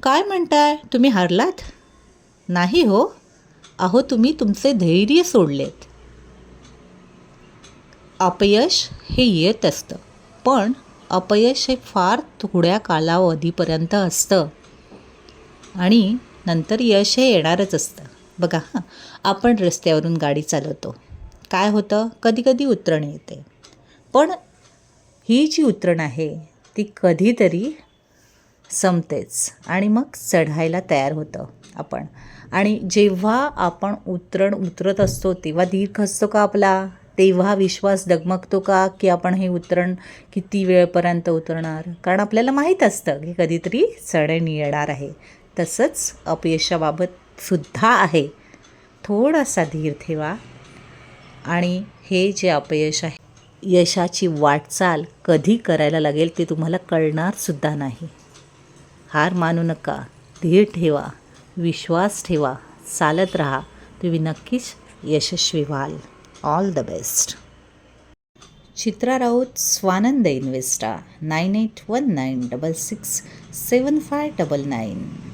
काय म्हणताय, तुम्ही हारलात? नाही हो. अहो, तुम्ही तुमचे धैर्य सोडलेत. अपयश हे येत असतं, पण अपयश हे फार थोड्या कालावधीपर्यंत असतं आणि नंतर यश हे येणारच असतं. बघा हां, आपण रस्त्यावरून गाडी चालवतो. काय होतं, कधीकधी उतरण येते. पण ही जी उतरण आहे ती कधीतरी संपतेच आणि मग चढायला तयार होतं आपण. आणि जेव्हा आपण उतरत असतो तेव्हा धीर खचतो का आपला? तेव्हा विश्वास डगमगतो का की आपण हे उतरण किती वेळपर्यंत उतरणार? कारण आपल्याला माहीत असतं की कधीतरी चढण येणार आहे. तसंच अपयशाबाबत सुद्धा आहे. थोडासा धीर ठेवा आणि हे जे अपयश आहे, यशाची वाटचाल कधी करायला लागेल ते तुम्हाला कळणारसुद्धा नाही. हार मानू नका, धीर ठेवा, विश्वास ठेवा, चालत राहा. तुम्ही नक्कीच यशस्वी व्हाल. All the best. Chitra Raut, Swanand Investa, 9819667599.